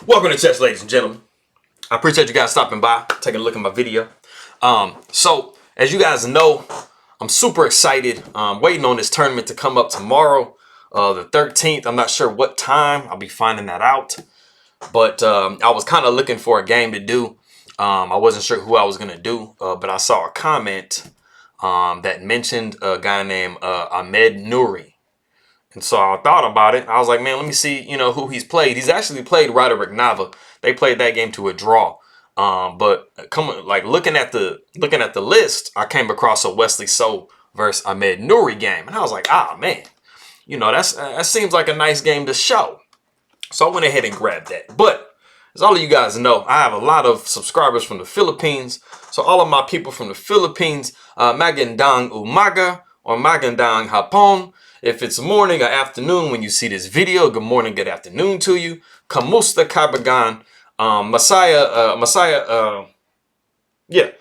Welcome to chess, ladies and gentlemen. I appreciate you guys stopping by, taking a look at my video. So as you guys know, I'm super excited. Waiting on this tournament to come up tomorrow, the 13th. I'm not sure what time. I'll be finding that out. But I was kind of looking for a game to do. I wasn't sure who I was going to do, but I saw a comment that mentioned a guy named Ahmed Nouri. And so I thought about it. I was like, man, let me see, who he's played. He's actually played Rad1 Nce7. They played that game to a draw. But looking at the list, I came across a Wesley versus Ahmed Nouri game, and I was like, man, that seems like a nice game to show. So I went ahead and grabbed that. But as all of you guys know, I have a lot of subscribers from the Philippines. So all of my people from the Philippines, magandang umaga or magandang hapon. If it's morning or afternoon when you see this video, good morning, good afternoon to you. Kamusta kaibigan? Masaya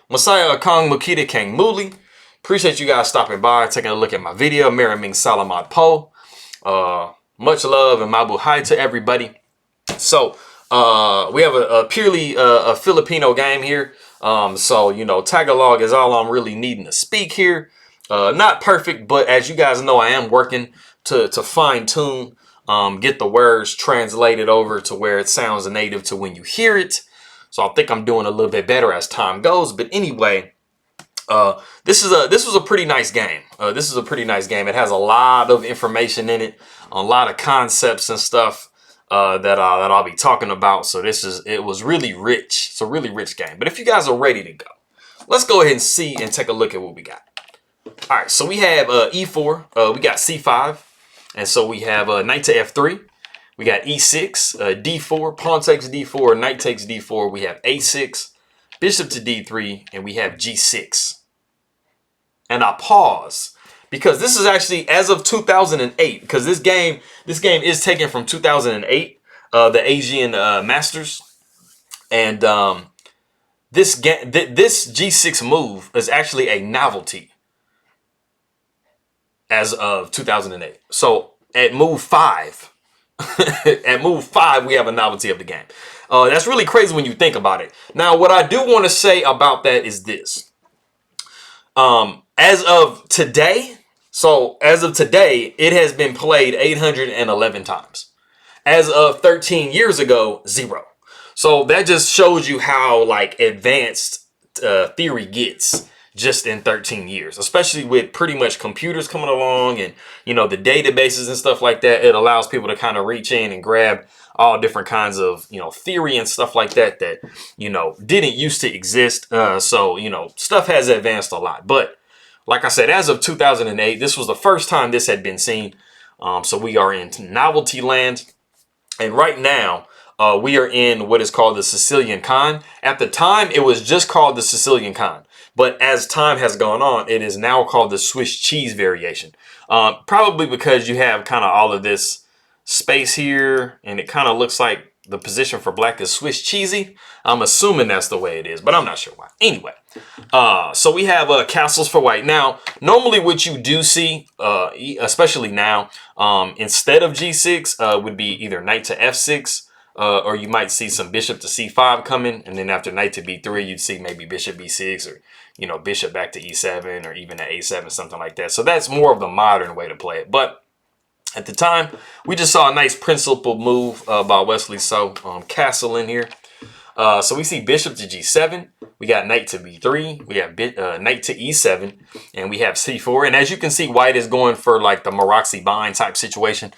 Akong Mukita Kang Muli. Appreciate you guys stopping by, taking a look at my video. Maraming salamat po. Much love and mabuhay to everybody. So we have a purely a Filipino game here. So Tagalog is all I'm really needing to speak here. Not perfect, but as you guys know, I am working to fine tune, get the words translated over to where it sounds native to when you hear it. So I think I'm doing a little bit better as time goes. But anyway, this was a pretty nice game. This is a pretty nice game. It has a lot of information in it, a lot of concepts and stuff that I'll be talking about. So it was really rich. It's a really rich game. But if you guys are ready to go, let's go ahead and see and take a look at what we got. All right, so we have E4, we got C5, and so we have knight to F3, we got E6, D4, pawn takes D4, knight takes D4, we have A6, bishop to D3, and we have G6. And I pause because this is actually as of 2008, because this game is taken from 2008, the Asian Masters, and this G6 move is actually a novelty as of 2008. So at move 5, we have a novelty of the game. That's really crazy when you think about it. Now, what I do want to say about that is this. As of today, it has been played 811 times. As of 13 years ago, 0. So that just shows you how advanced theory gets just in 13 years, especially with pretty much computers coming along and, the databases and stuff like that. It allows people to kind of reach in and grab all different kinds of, theory and stuff like that, didn't used to exist. So, stuff has advanced a lot. But like I said, as of 2008, this was the first time this had been seen. So we are in novelty land. And right now, we are in what is called the Sicilian Khan. At the time, it was just called the Sicilian Khan. But as time has gone on, it is now called the Swiss cheese variation. Probably because you have kind of all of this space here, and it kind of looks like the position for black is Swiss cheesy. I'm assuming that's the way it is, but I'm not sure why. Anyway, so we have castles for white. Now, normally what you do see, especially now, instead of G6, would be either knight to F6, or you might see some bishop to C5 coming, and then after knight to B3, you'd see maybe bishop B6, or bishop back to E7, or even to A7, something like that. So that's more of the modern way to play it. But at the time, we just saw a nice principled move by Wesley castle in here. So we see bishop to G7, we got knight to B3, we have knight to E7, and we have C4. And as you can see, white is going for the Maroczy bind type situation.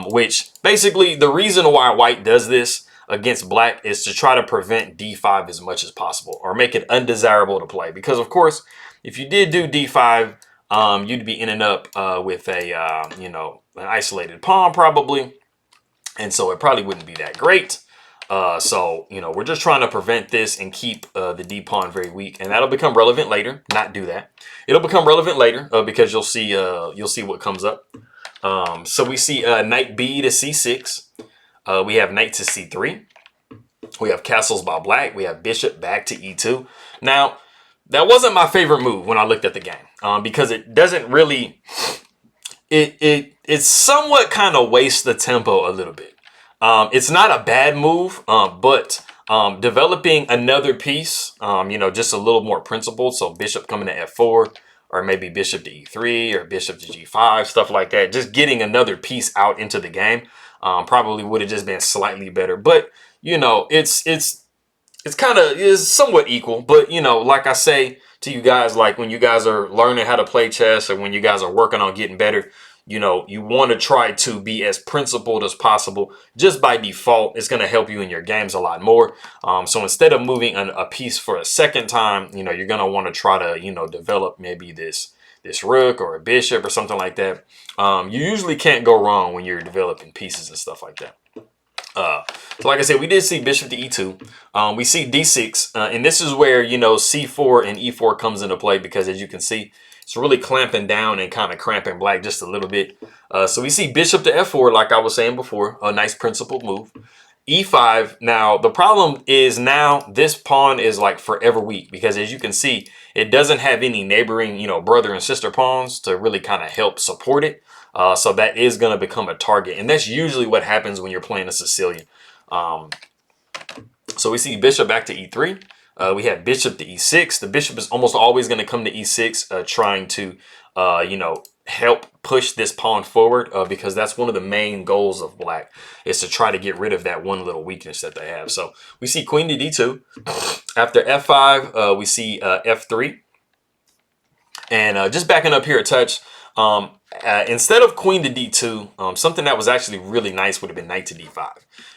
Which basically the reason why white does this against black is to try to prevent D5 as much as possible, or make it undesirable to play. Because of course, if you did do D5, you'd be ending up with a an isolated pawn probably, and so it probably wouldn't be that great. So we're just trying to prevent this and keep the D pawn very weak, and that'll become relevant later. Not do that. It'll become relevant later because you'll see what comes up. So we see knight B to C6. We have knight to C3. We have castles by black. We have bishop back to E2. Now, that wasn't my favorite move when I looked at the game, because it doesn't really, it somewhat kind of wastes the tempo a little bit. It's not a bad move, but developing another piece, just a little more principled. So bishop coming to f4, or maybe bishop to e3, or bishop to g5, stuff like that. Just getting another piece out into the game probably would have just been slightly better. But it's kind of is somewhat equal. But like I say to you guys, like when you guys are learning how to play chess, or when you guys are working on getting better, you want to try to be as principled as possible. Just by default, it's going to help you in your games a lot more. So instead of moving a piece for a second time, you're going to want to try to, develop maybe this rook or a bishop or something like that. You usually can't go wrong when you're developing pieces and stuff like that. So like I said, we did see bishop to e2. We see d6, and this is where, c4 and e4 comes into play, because as you can see, it's really clamping down and kind of cramping black just a little bit. So we see bishop to f4, like I was saying before, a nice principled move. e5. Now, the problem is now this pawn is like forever weak, because as you can see, it doesn't have any neighboring, brother and sister pawns to really kind of help support it. So that is going to become a target. And that's usually what happens when you're playing a Sicilian. So we see bishop back to e3. We have bishop to e6. The bishop is almost always going to come to e6, trying to, help push this pawn forward, because that's one of the main goals of black, is to try to get rid of that one little weakness that they have. So we see queen to d2. After f5, we see f3. And just backing up here a touch, instead of queen to d2, something that was actually really nice would have been knight to d5.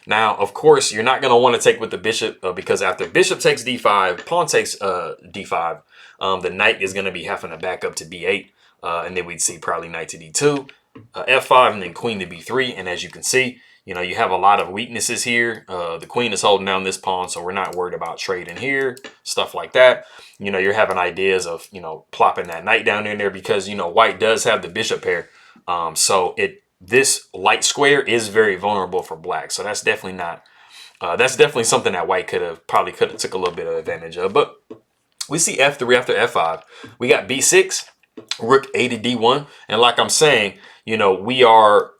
Now, of course, you're not going to want to take with the bishop, because after bishop takes d5, pawn takes d5, the knight is going to be having to back up to b8. And then we'd see probably knight to d2, f5, and then queen to b3. And as you can see, you have a lot of weaknesses here. The queen is holding down this pawn, so we're not worried about trading here, stuff like that. You're having ideas of, plopping that knight down in there, because, white does have the bishop pair. So this light square is very vulnerable for black. So that's definitely not, that's definitely something that white could have took a little bit of advantage of. But we see f3 after f5. We got b6, rook a to d1. And like I'm saying, we are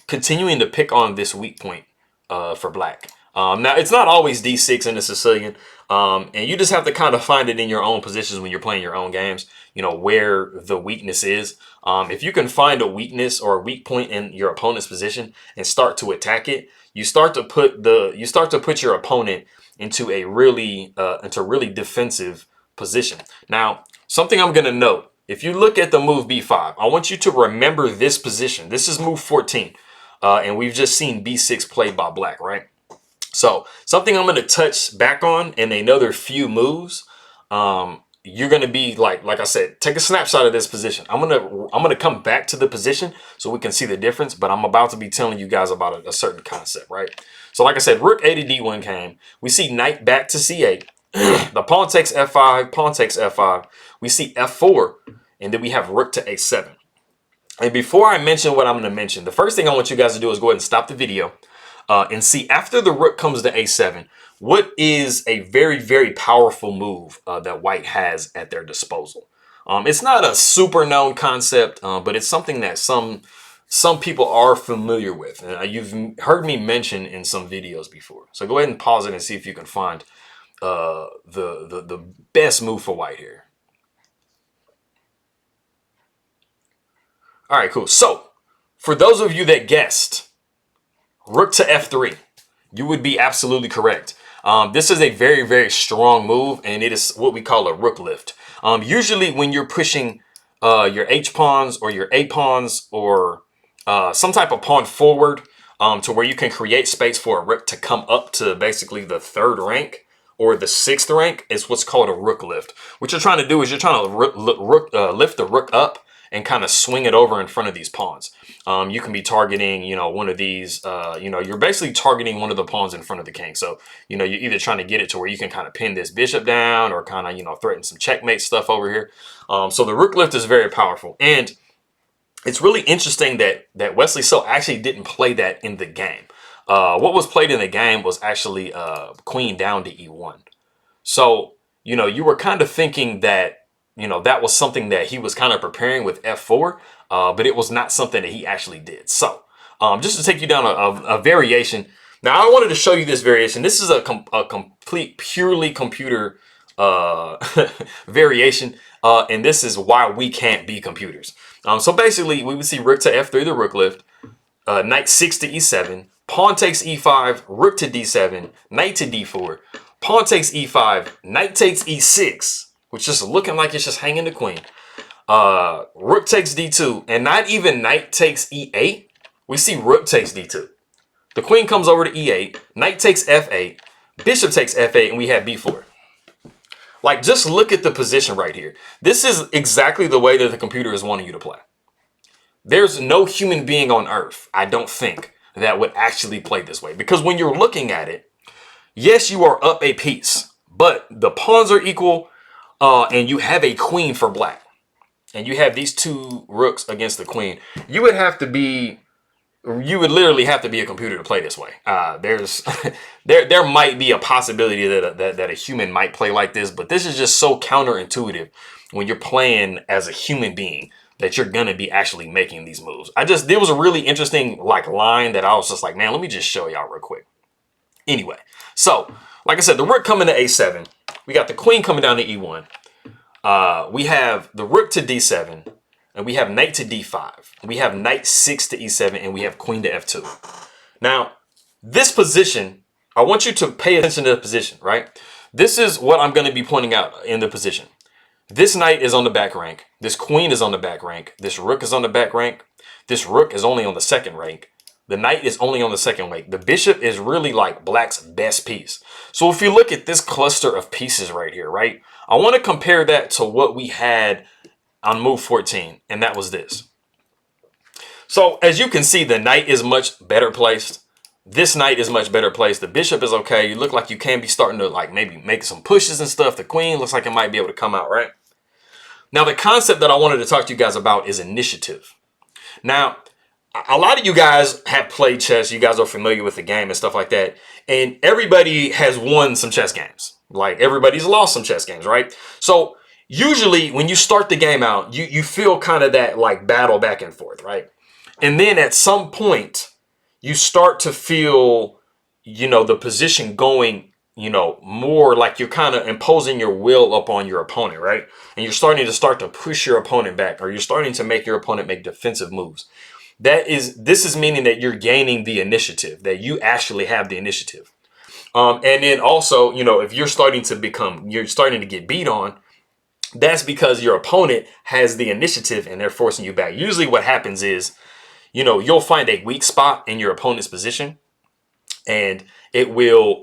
continuing to pick on this weak point for black. Now, it's not always d6 in the Sicilian. And you just have to kind of find it in your own positions when you're playing your own games, where the weakness is. If you can find a weakness or a weak point in your opponent's position and start to attack it, you start to put your opponent into a really defensive position. Now, something I'm going to note, if you look at the move b5, I want you to remember this position. This is move 14. And we've just seen b6 played by black, right? So something I'm going to touch back on in another few moves. You're going to be like I said, take a snapshot of this position. I'm going to come back to the position so we can see the difference, but I'm about to be telling you guys about a certain concept, right? So like I said, rook a to d1 came. We see knight back to c8. The pawn takes f5, pawn takes f5. We see f4, and then we have rook to a7. And before I mention what I'm going to mention, the first thing I want you guys to do is go ahead and stop the video and see, after the rook comes to a7, what is a very, very powerful move that white has at their disposal. It's not a super known concept, but it's something that some people are familiar with. You've heard me mention in some videos before. So go ahead and pause it and see if you can find the best move for white here. All right, cool. So for those of you that guessed rook to f3, you would be absolutely correct. This is a very, very strong move, and it is what we call a rook lift. Usually when you're pushing your h pawns or your a pawns or some type of pawn forward to where you can create space for a rook to come up to basically the 3rd rank or the 6th rank, is what's called a rook lift. What you're trying to do is you're trying to lift the rook up and kind of swing it over in front of these pawns. You can be targeting, one of these, you're basically targeting one of the pawns in front of the king. So, you're either trying to get it to where you can kind of pin this bishop down or kind of, threaten some checkmate stuff over here. So the rook lift is very powerful. And it's really interesting that Wesley So actually didn't play that in the game. What was played in the game was actually queen down to e1. So, you were kind of thinking that, that was something that he was kind of preparing with f4, but it was not something that he actually did. So just to take you down a variation, Now, I wanted to show you this variation. This is a complete, purely computer variation, and this is why we can't be computers. So basically, we would see rook to f3, the rook lift, knight 6 to e7, pawn takes e5, rook to d7, knight to d4, pawn takes e5, knight takes e6, which is looking like it's just hanging the queen. Rook takes d2, and not even knight takes e8. We see rook takes d2. The queen comes over to e8, knight takes f8, bishop takes f8, and we have b4. Like, just look at the position right here. This is exactly the way that the computer is wanting you to play. There's no human being on earth, I don't think, that would actually play this way. Because when you're looking at it, yes, you are up a piece, but the pawns are equal, and you have a queen for black. And you have these two rooks against the queen. You would literally have to be a computer to play this way. There might be a possibility that a human might play like this, but this is just so counterintuitive when you're playing as a human being that you're gonna be actually making these moves. There was a really interesting line that I was just like, man, let me just show y'all real quick. Anyway, so like I said, the rook coming to a7, we got the queen coming down to e1. We have the rook to d7. And we have knight to d5. We have knight 6 to e7, and we have queen to f2. Now, this position, I want you to pay attention to the position, right? This is what I'm going to be pointing out in the position. This knight is on the back rank. This queen is on the back rank. This rook is on the back rank. This rook is only on the second rank. The knight is only on the second rank. The bishop is really like black's best piece. So if you look at this cluster of pieces right here, right? I want to compare that to what we had on move 14, and that was this. So as you can see, the knight is much better placed. This knight is much better placed. The bishop is okay. You look like you can be starting to maybe make some pushes and stuff. The queen looks like it might be able to come out, right? Now, the concept that I wanted to talk to you guys about is initiative. Now, a lot of you guys have played chess. You guys are familiar with the game and stuff like that. And everybody has won some chess games. Like, everybody's lost some chess games, right? So usually when you start the game out, you feel kind of that battle back and forth, right? And then at some point, you start to feel, the position going, more like you're kind of imposing your will upon your opponent, right? And you're starting to push your opponent back, or you're starting to make your opponent make defensive moves. This is meaning that you're gaining the initiative, that you actually have the initiative. And then also, if you're starting to get beat on, that's because your opponent has the initiative and they're forcing you back. Usually what happens is, you'll find a weak spot in your opponent's position, and it will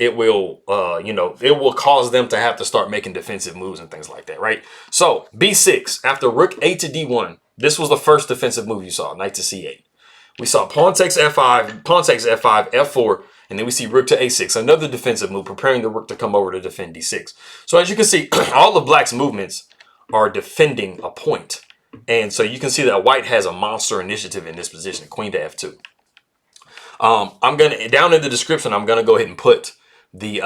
cause them to have to start making defensive moves and things like that, right? So b6, after rook a to d1, this was the first defensive move you saw, knight to c8. We saw pawn takes f5, f4, and then we see rook to a6, another defensive move, preparing the rook to come over to defend d6. So as you can see, all of black's movements are defending a point. And so you can see that white has a monster initiative in this position, queen to f2. I'm gonna, down in the description, I'm gonna go ahead and put the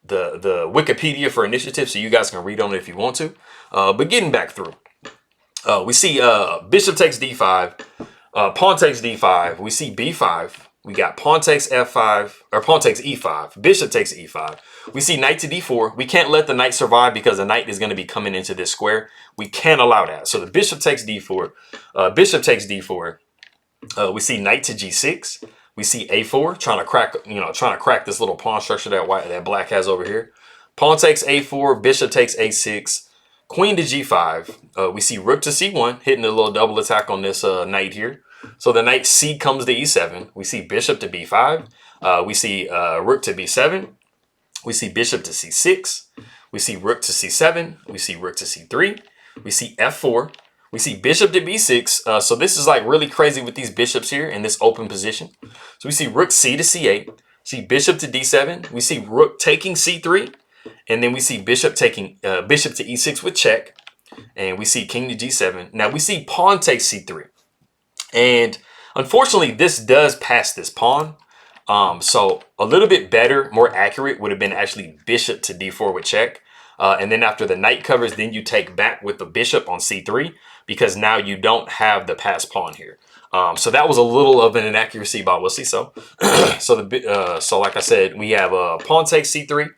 the Wikipedia for initiative, so you guys can read on it if you want to. But getting back through, we see bishop takes d5, pawn takes d5. We see b5. We got pawn takes f5, or pawn takes e5. Bishop takes e5. We see knight to d4. We can't let the knight survive because the knight is going to be coming into this square. We can't allow that. So the bishop takes d4. Bishop takes d4. We see knight to g6. We see a4, trying to crack this little pawn structure that black has over here. Pawn takes a4. Bishop takes a6. Queen to g5. We see rook to c1, hitting a little double attack on this knight here. So the knight c comes to e7. We see bishop to b5. We see rook to b7. We see bishop to c6. We see rook to c7. We see rook to c3. We see f4. We see bishop to b6. So this is like really crazy with these bishops here in this open position. So we see rook c to c8. See bishop to d7. We see rook taking c3. And then we see bishop taking bishop to e6 with check. And we see king to g7. Now we see pawn takes c3. And unfortunately, this does pass this pawn. So a little bit better, more accurate would have been actually bishop to d4 with check. And then after the knight covers, then you take back with the bishop on c3, because now you don't have the passed pawn here. So that was a little of an inaccuracy by Wesley. So, so like I said, we have pawn takes c3,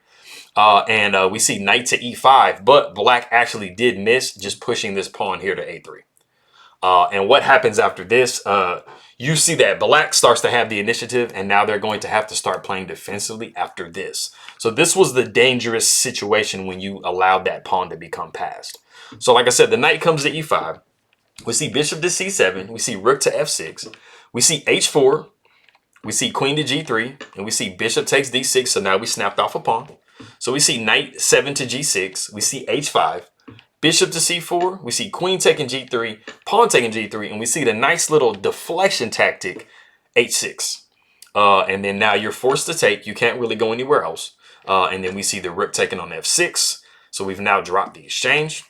and we see knight to e5, but black actually did miss, just pushing this pawn here to a3. And what happens after this? You see that black starts to have the initiative, and now they're going to have to start playing defensively after this. So this was the dangerous situation when you allowed that pawn to become passed. So like I said, the knight comes to e5. We see bishop to c7. We see rook to f6. We see h4. We see queen to g3. And we see bishop takes d6. So now we snapped off a pawn. So we see knight 7 to g6. We see h5. Bishop to c4. We see queen taking g3. Pawn taking g3. And we see the nice little deflection tactic, h6. And then now you're forced to take. You can't really go anywhere else. And then we see the rook taking on f6. So we've now dropped the exchange.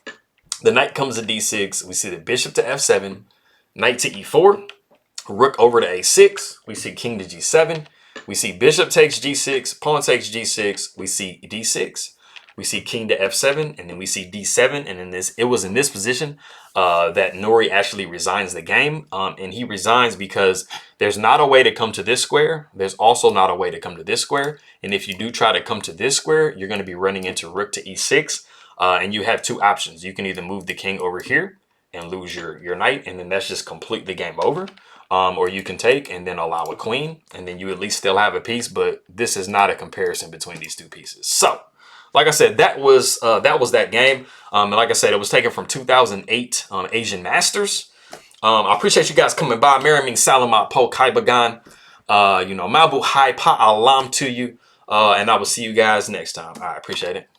The knight comes to d6. We see the bishop to f7, knight to e4, rook over to a6. We see king to g7. We see bishop takes g6, pawn takes g6. We see d6. We see king to f7, and then we see d7. And in this, it was in this position that Nouri actually resigns the game. And he resigns because there's not a way to come to this square. There's also not a way to come to this square. And if you do try to come to this square, you're going to be running into rook to e6. And you have two options. You can either move the king over here and lose your knight, and then that's just completely game over. Or you can take and then allow a queen, and then you at least still have a piece, but this is not a comparison between these two pieces. So, like I said, that was that game. And like I said, it was taken from 2008 Asian Masters. I appreciate you guys coming by. Maraming Salamat Po Kaibagan. Mabu Hai Pa Alam to you. And I will see you guys next time. I appreciate it.